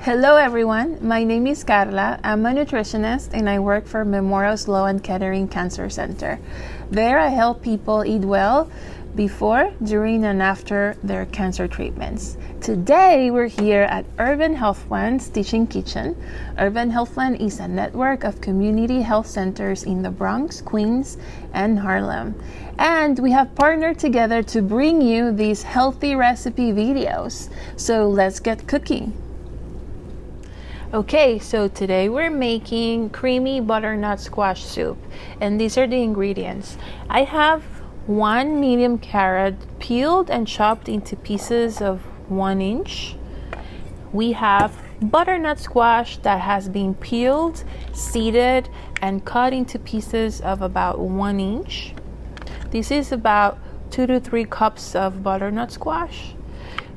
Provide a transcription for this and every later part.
Hello everyone, my name is Karla. I'm a nutritionist and I work for Memorial Sloan Kettering Cancer Center. There I help people eat well before, during, and after their cancer treatments. Today we're here at Urban Healthland's Teaching Kitchen. Urban Healthland is a network of community health centers in the Bronx, Queens, and Harlem. And we have partnered together to bring you these healthy recipe videos. So let's get cooking. Okay, so today we're making creamy butternut squash soup, and these are the ingredients. I have 1 medium carrot peeled and chopped into pieces of 1 inch. We have butternut squash that has been peeled, seeded, and cut into pieces of about 1 inch. This is about 2 to 3 cups of butternut squash.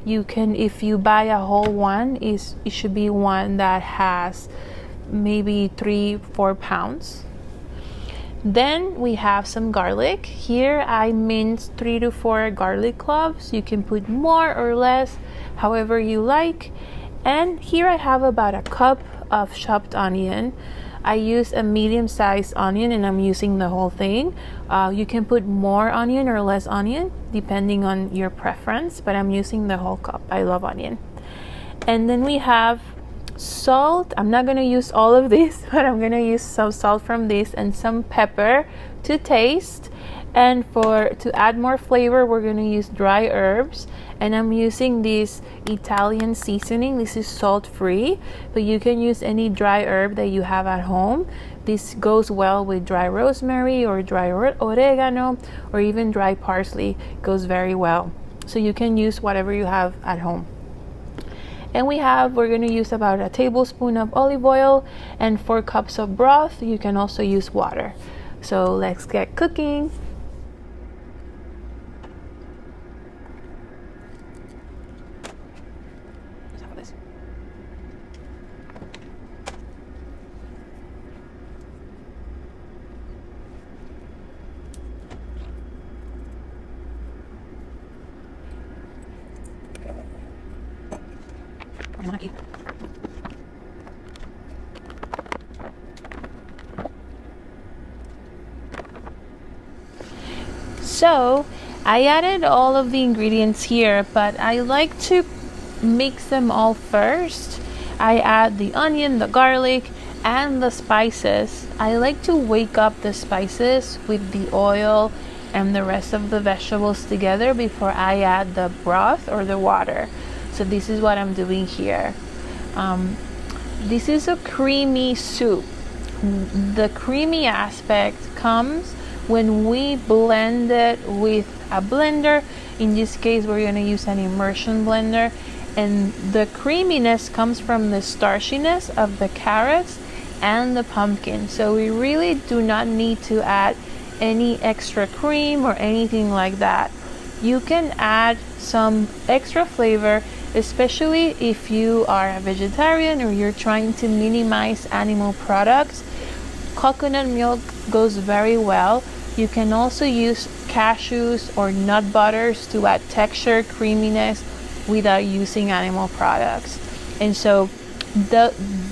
You can, if you buy a whole one, it should be one that has maybe 3-4 pounds. Then we have some garlic. Here I minced 3 to 4 garlic cloves. You can put more or less, however you like. And here I have about a cup of chopped onion. I use a medium-sized onion and I'm using the whole thing. You can put more onion or less onion depending on your preference, but I'm using the whole cup. I love onion. And then we have salt. I'm not going to use all of this, but I'm going to use some salt from this and some pepper to taste. And to add more flavor, we're going to use dry herbs. And I'm using this Italian seasoning. This is salt-free, but you can use any dry herb that you have at home. This goes well with dry rosemary or dry oregano or even dry parsley. Goes very well. So you can use whatever you have at home. And we're going to use about a tablespoon of olive oil and 4 cups of broth. You can also use water. So let's get cooking. So I added all of the ingredients here, but I like to mix them all first. I add the onion, the garlic, and the spices. I like to wake up the spices with the oil and the rest of the vegetables together before I add the broth or the water. So this is what I'm doing here. This is a creamy soup. The creamy aspect comes when we blend it with a blender. In this case, we're going to use an immersion blender. And the creaminess comes from the starchiness of the carrots and the pumpkin. So we really do not need to add any extra cream or anything like that. You can add some extra flavor, especially if you are a vegetarian or you're trying to minimize animal products. Coconut milk goes very well. You can also use cashews or nut butters to add texture, creaminess without using animal products. And so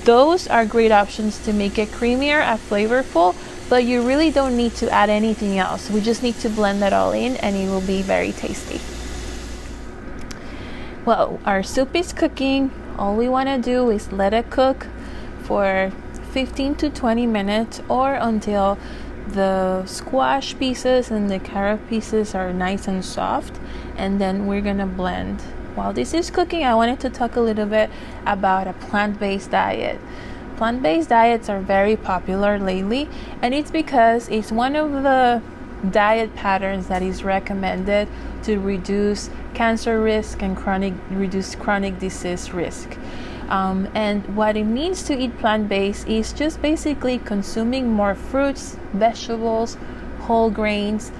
those are great options to make it creamier and flavorful, but you really don't need to add anything else. We just need to blend that all in and it will be very tasty. Well, our soup is cooking. All we want to do is let it cook for 15 to 20 minutes or until the squash pieces and the carrot pieces are nice and soft, and then we're gonna blend. While this is cooking, I wanted to talk a little bit about a plant-based diet. Plant-based diets are very popular lately, and it's because it's one of the diet patterns that is recommended to reduce cancer risk and reduce chronic disease risk. And what it means to eat plant-based is just basically consuming more fruits, vegetables, whole grains,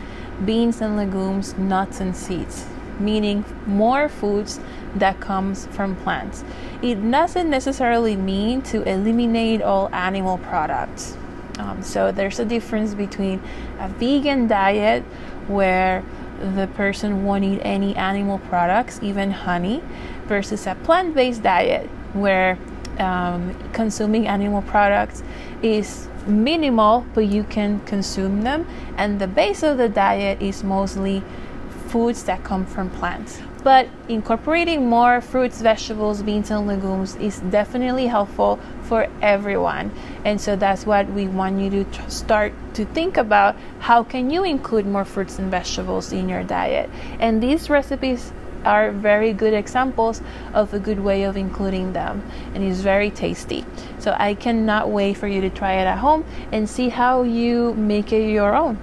beans and legumes, nuts and seeds, meaning more foods that comes from plants. It doesn't necessarily mean to eliminate all animal products. So there's a difference between a vegan diet where the person won't eat any animal products, even honey, versus a plant-based diet where consuming animal products is minimal, but you can consume them, and the base of the diet is mostly foods that come from plants. But incorporating more fruits, vegetables, beans, and legumes is definitely helpful for everyone. And so that's what we want you to start to think about. How can you include more fruits and vegetables in your diet? And these recipes are very good examples of a good way of including them, and it's very tasty. So I cannot wait for you to try it at home and see how you make it your own.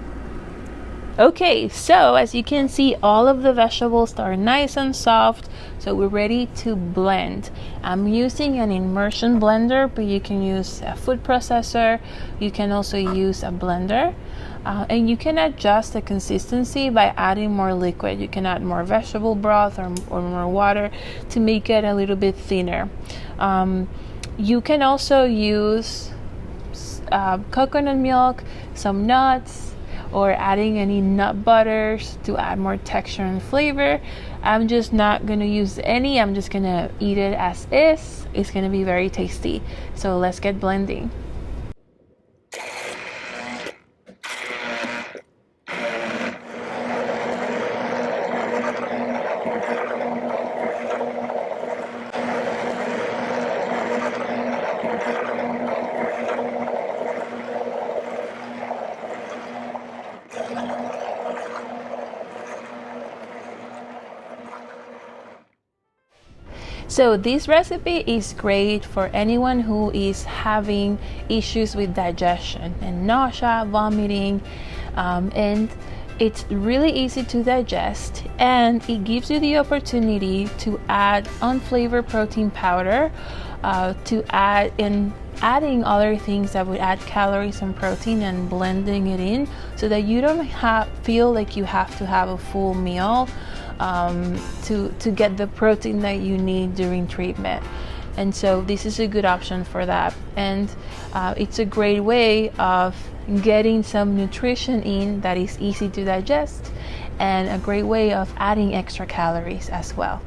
Okay, so as you can see, all of the vegetables are nice and soft, so we're ready to blend. I'm using an immersion blender, but you can use a food processor. You can also use a blender, and you can adjust the consistency by adding more liquid. You can add more vegetable broth or more water to make it a little bit thinner. You can also use coconut milk, some nuts, or adding any nut butters to add more texture and flavor. I'm just not going to use any. I'm just going to eat it as is. It's going to be very tasty. So let's get blending. So this recipe is great for anyone who is having issues with digestion and nausea, vomiting, and it's really easy to digest, and it gives you the opportunity to add unflavored protein powder, to add in adding other things that would add calories and protein and blending it in so that you don't feel like you have to have a full meal to get the protein that you need during treatment. And so this is a good option for that, and it's a great way of getting some nutrition in that is easy to digest, and a great way of adding extra calories as well.